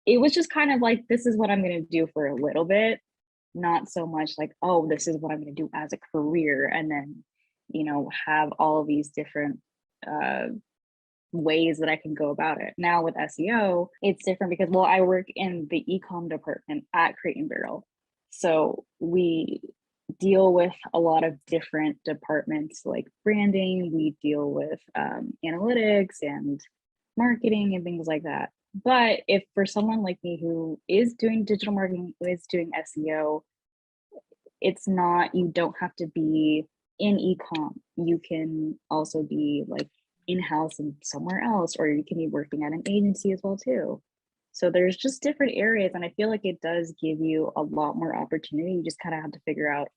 it was just kind of like, this is what I'm going to do for a little bit, not so much like, oh, this is what I'm going to do as a career. And then, have all of these different uh, ways that I can go about it. Now with SEO, it's different because, well, I work in the ecom department at Crate and Barrel. So we deal with a lot of different departments like branding, we deal with analytics and marketing and things like that. But if for someone like me who is doing digital marketing, who is doing SEO, it's not, you don't have to be in ecom. You can also be like in-house and somewhere else, or you can be working at an agency as well too. So there's just different areas, and I feel like it does give you a lot more opportunity. You just kind of have to figure out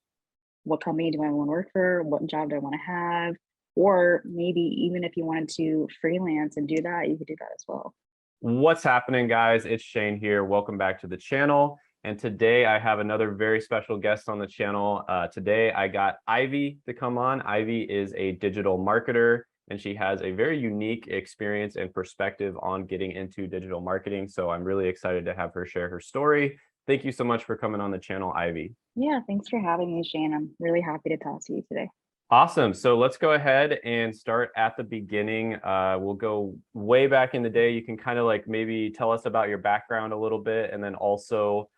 what company do I want to work for, what job do I want to have, or maybe even if you wanted to freelance and do that, you could do that as well. What's happening, guys? It's Shane here. Welcome back to the channel. And today I have another very special guest on the channel. Today I got Ivy to come on. Ivy is a digital marketer, and she has a very unique experience and perspective on getting into digital marketing. So I'm really excited to have her share her story. Thank you so much for coming on the channel, Ivy. Yeah, thanks for having me, Shane. I'm really happy to talk to you today. Awesome. So let's go ahead and start at the beginning. We'll go way back in the day. You can kind of like maybe tell us about your background a little bit, and then also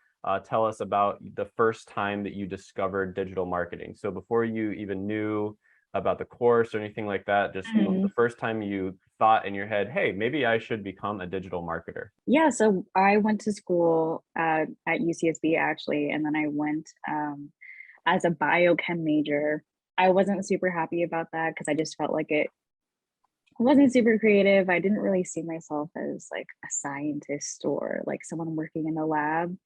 tell us about the first time that you discovered digital marketing. So before you even knew about the course or anything like that, just the first time you thought in your head, hey, maybe I should become a digital marketer. Yeah, so I went to school at UCSB actually, and then I went as a biochem major. I wasn't super happy about that because I just felt like it wasn't super creative. I didn't really see myself as like a scientist or like someone working in the lab.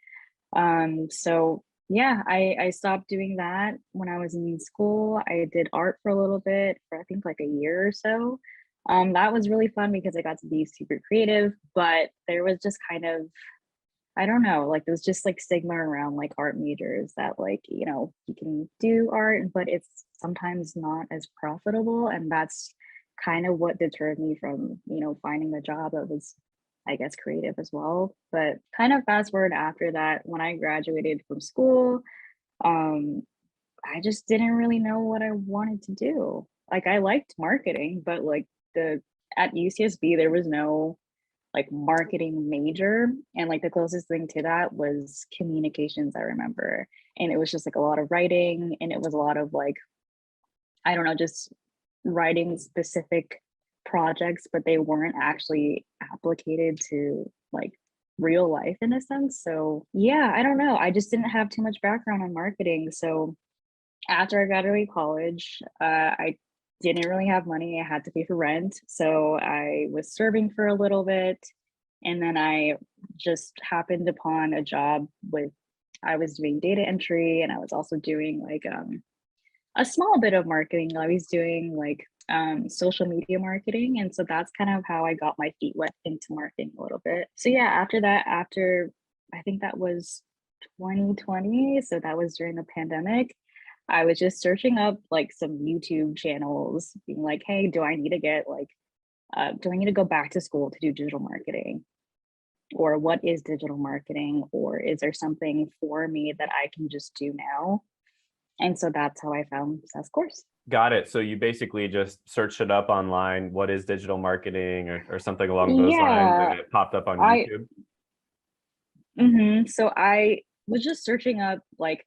So yeah, I stopped doing that when I was in school. I did art for a little bit, for I think like a year or so. That was really fun because I got to be super creative, but there was just kind of, I don't know, like there was just like stigma around like art majors that like, you can do art, but it's sometimes not as profitable. And that's kind of what deterred me from, finding a job that was, I guess, creative as well. But kind of fast forward after that, when I graduated from school, um, I just didn't really know what I wanted to do. Like I liked marketing, but like the at UCSB there was no like marketing major, and like the closest thing to that was communications, I remember. And it was just like a lot of writing, and it was a lot of like, I don't know, just writing specific projects, but they weren't actually applicated to like real life in a sense. So yeah, I don't know, I just didn't have too much background on marketing. So after I graduated college, I didn't really have money. I had to pay for rent. So I was serving for a little bit. And then I just happened upon a job with, I was doing data entry, and I was also doing like a small bit of marketing. I was doing like social media marketing. And so that's kind of how I got my feet wet into marketing a little bit. So yeah, after that, after I think that was 2020, so that was during the pandemic, I was just searching up like some YouTube channels, being like, hey, do I need to get like, do I need to go back to school to do digital marketing? Or what is digital marketing? Or is there something for me that I can just do now? And so that's how I found SES course. Got it. So you basically just searched it up online, what is digital marketing, or something along those lines, and Yeah, it popped up on I YouTube. so I was just searching up like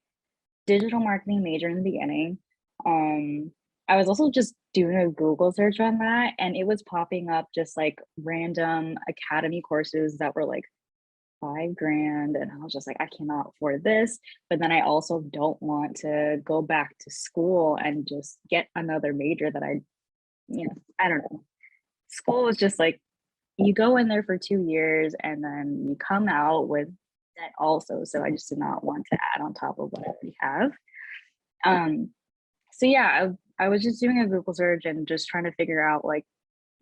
digital marketing major in the beginning. Um, I was also just doing a Google search on that, and it was popping up just like random academy courses that were like 5 grand. And I was just like, I cannot afford this. But then I also don't want to go back to school and just get another major that I don't know. School was just like, you go in there for 2 years and then you come out with debt also. So I just did not want to add on top of what I already have. Um, so yeah, I was just doing a Google search and just trying to figure out like,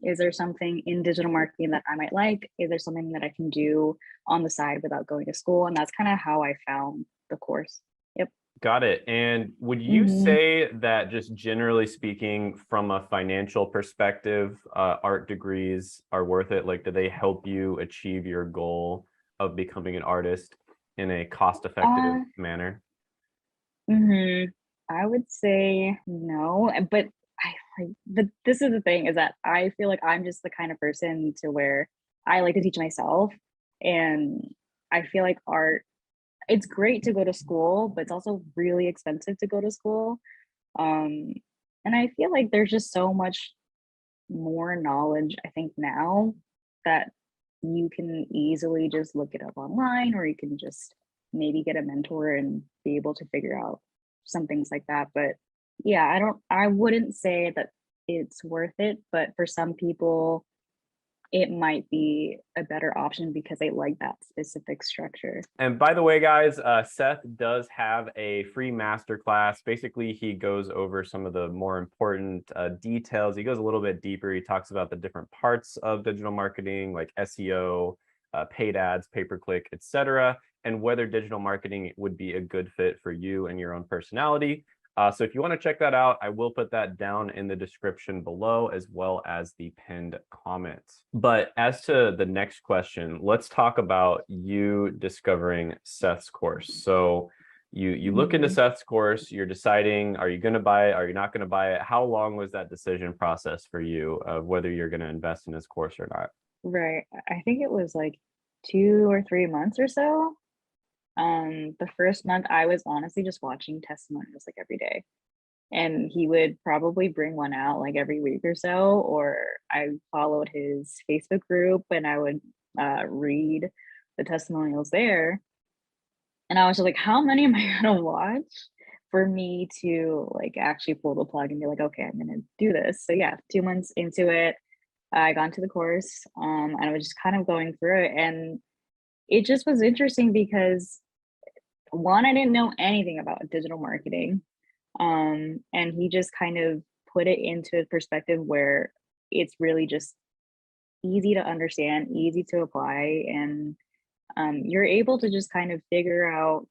is there something in digital marketing that I might like? Is there something that I can do on the side without going to school? And that's kind of how I found the course. Yep. Got it. And would you hmm say that, just generally speaking, from a financial perspective, art degrees are worth it? Like, do they help you achieve your goal of becoming an artist in a cost-effective Uh, manner? hmm I would say no, but this is the thing is that I feel like I'm just the kind of person to where I like to teach myself, and I feel like art. It's great to go to school, but it's also really expensive to go to school. Um, and I feel like there's just so much more knowledge, I think, now that you can easily just look it up online, or you can just maybe get a mentor and be able to figure out some things like that. But yeah, I wouldn't say that it's worth it, but for some people, it might be a better option because they like that specific structure. And by the way, guys, Seth does have a free masterclass. Basically, he goes over some of the more important details. He goes a little bit deeper. He talks about the different parts of digital marketing, like SEO, paid ads, pay-per-click, etc., and whether digital marketing would be a good fit for you and your own personality. So if you want to check that out, I will put that down in the description below, as well as the pinned comments. But as to the next question, let's talk about you discovering Seth's course. So you look into Mhm. Seth's course, you're deciding, are you going to buy it? Are you not going to buy it? How long was that decision process for you of whether you're going to invest in his course or not? Right. I think it was like 2 or 3 months or so. The first month I was honestly just watching testimonials like every day. And he would probably bring one out like every week or so, or I followed his Facebook group and I would read the testimonials there. And I was just like, how many am I gonna watch for me to like actually pull the plug and be like, okay, I'm gonna do this. So yeah, 2 months into it, I got into the course, and I was just kind of going through it. And it just was interesting because one, I didn't know anything about digital marketing. And he just kind of put it into a perspective where it's really just easy to understand, easy to apply, and you're able to just kind of figure out,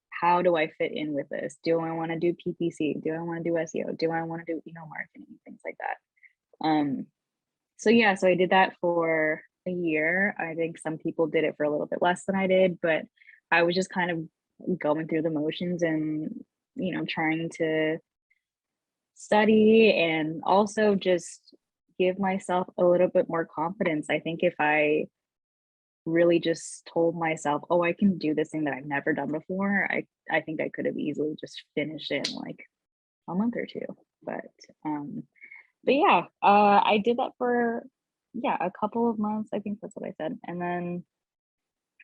how do I fit in with this? Do I want to do PPC? Do I want to do SEO? Do I want to do email marketing? Things like that. So yeah, so I did that for a year. I think some people did it for a little bit less than I did, but I was just kind of going through the motions and trying to study and also just give myself a little bit more confidence. I think if I really just told myself, "Oh, I can do this thing that I've never done before," I think I could have easily just finished it in like a month or two. But um but yeah, I did that for yeah, a couple of months. I think that's what I said. And then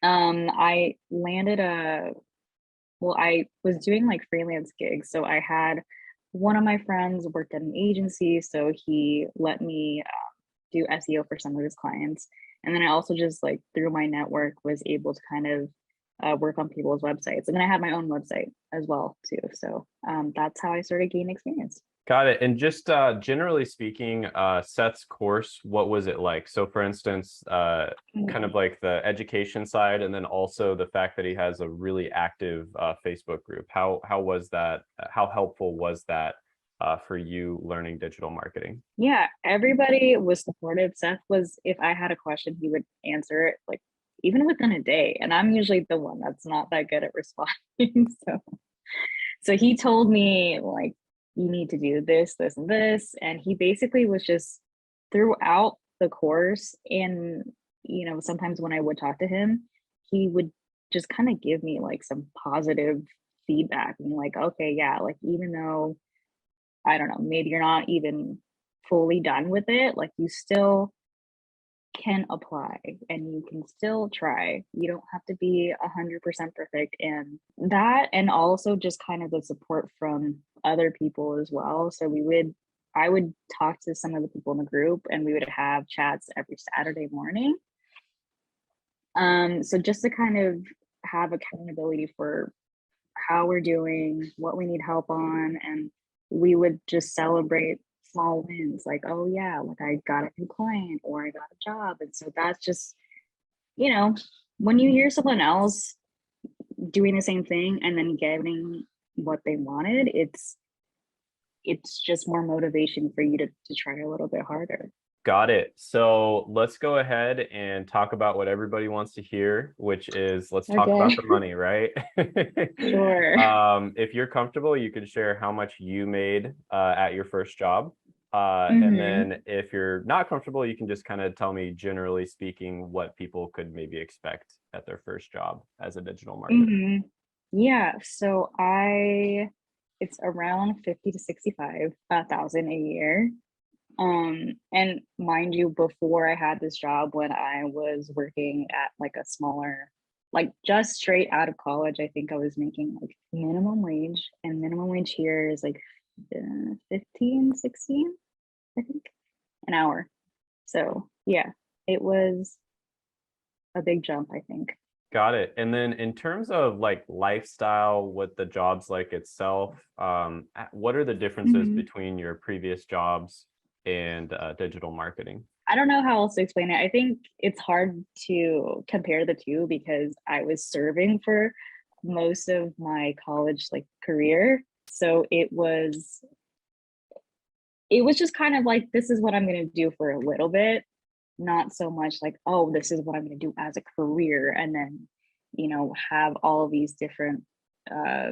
I landed a well, I was doing like freelance gigs. So I had one of my friends worked at an agency, so he let me do SEO for some of his clients. And then I also just like through my network was able to kind of work on people's websites. And then I had my own website as well too. So that's how I started gaining experience. Got it. And just generally speaking, Seth's course, what was it like? So for instance, kind of like the education side, and then also the fact that he has a really active Facebook group. How was that? How helpful was that for you learning digital marketing? Yeah, everybody was supportive. Seth was, if I had a question, he would answer it like even within a day. And I'm usually the one that's not that good at responding. So he told me like, you need to do this, this, and this. And he basically was just throughout the course. And, sometimes when I would talk to him, he would just kind of give me like some positive feedback and like, okay, yeah, like even though I don't know, maybe you're not even fully done with it, like you still can apply and you can still try. You don't have to be 100% perfect. And that, and also just kind of the support from other people as well. So I would talk to some of the people in the group and we would have chats every Saturday morning. So just to kind of have accountability for how we're doing, what we need help on, and we would just celebrate small wins like, oh yeah, like I got a new client or I got a job. And so that's just, you know, when you hear someone else doing the same thing and then getting what they wanted, it's just more motivation for you to try a little bit harder. Got it. So let's go ahead and talk about what everybody wants to hear, which is let's talk about Okay. the money, right? Sure. If you're comfortable, you can share how much you made at your first job. And Mm-hmm. then if you're not comfortable, you can just kind of tell me, generally speaking, what people could maybe expect at their first job as a digital marketer. Mm-hmm. Yeah. So it's around 50 to 65,000 a year. And mind you, before I had this job, when I was working at like a smaller, like just straight out of college, I think I was making like minimum wage, and minimum wage here is like 15, 16, I think, an hour. So yeah, it was a big jump, I think. Got it. And then in terms of like lifestyle, what the job's like itself, what are the differences Mhm. between your previous jobs and digital marketing? I don't know how else to explain it. I think it's hard to compare the two because I was serving for most of my college like career. So it was just kind of like this is what I'm going to do for a little bit, not so much like, oh, this is what I'm going to do as a career and then, have all of these different uh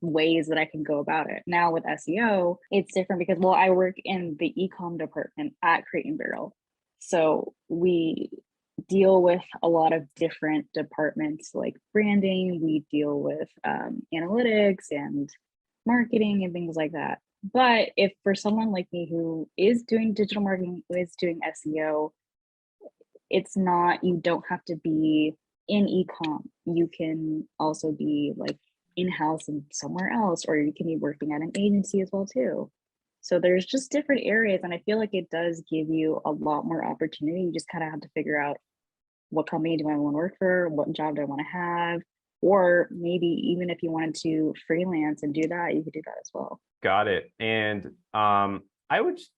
ways that I can go about it. Now with SEO, it's different because, well, I work in the ecom department at Crate and Barrel. So we deal with a lot of different departments like branding, we deal with analytics and marketing and things like that. But if for someone like me who is doing digital marketing, who is doing SEO, it's not, you don't have to be in ecom. You can also be like in-house and somewhere else, or you can be working at an agency as well too. So there's just different areas, and I feel like it does give you a lot more opportunity. You just kind of have to figure out what company do I want to work for, what job do I want to have, or maybe even if you wanted to freelance and do that, you could do that as well. Got it. And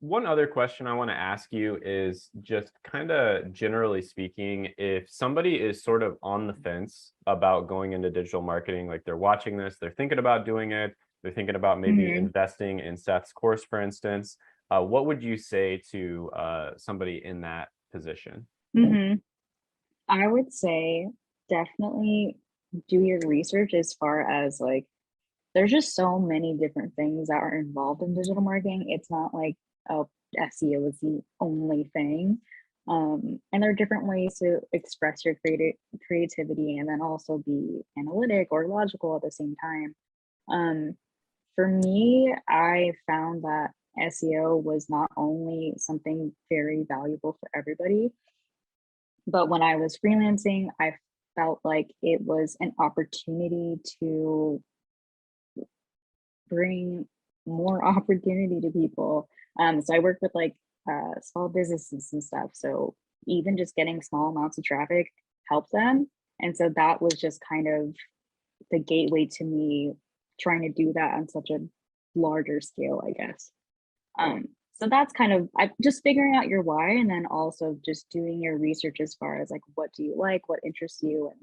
one other question I want to ask you is just kind of generally speaking, if somebody is sort of on the fence about going into digital marketing, like they're watching this, they're thinking about doing it, they're thinking about maybe Hmm. investing in Seth's course, for instance, what would you say to somebody in that position? Hmm. I would say definitely do your research as far as like there's just so many different things that are involved in digital marketing. It's not like, oh, SEO is the only thing. And there are different ways to express your creativity and then also be analytic or logical at the same time. Um, for me, I found that SEO was not only something very valuable for everybody, but when I was freelancing, I felt like it was an opportunity to bring more opportunity to people. So I work with like small businesses and stuff. So even just getting small amounts of traffic helped them. And so that was just kind of the gateway to me trying to do that on such a larger scale, I guess. So that's kind of I just figuring out your why and then also just doing your research as far as like what do you like, what interests you, and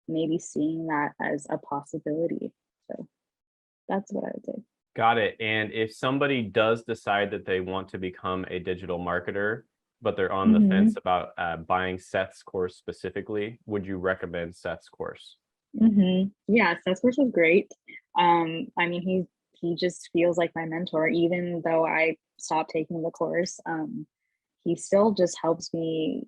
maybe seeing that as a possibility. So that's what I would say. Got it. And if somebody does decide that they want to become a digital marketer, but they're on the fence Mhm. about buying Seth's course specifically, would you recommend Seth's course? Yeah, Salesforce was great. I mean, he just feels like my mentor, even though I stopped taking the course. He still just helps me,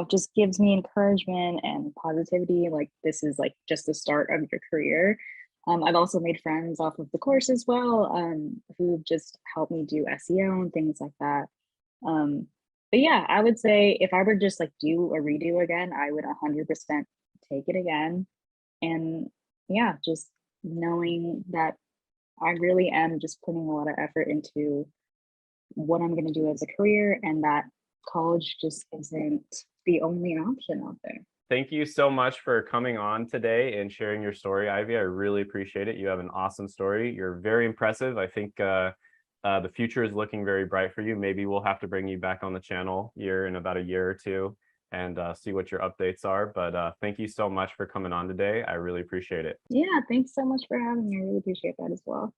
just gives me encouragement and positivity. Like this is like just the start of your career. I've also made friends off of the course as well, who just helped me do SEO and things like that. Um, but yeah, I would say if I were just like do a redo again, I would 100% take it again. And yeah, just knowing that I really am just putting a lot of effort into what I'm going to do as a career and that college just isn't the only option out there. Thank you so much for coming on today and sharing your story, Ivy. I really appreciate it. You have an awesome story. You're very impressive. I think the future is looking very bright for you. Maybe we'll have to bring you back on the channel here in about a year or two and see what your updates are. But thank you so much for coming on today. I really appreciate it. Yeah, thanks so much for having me. I really appreciate that as well.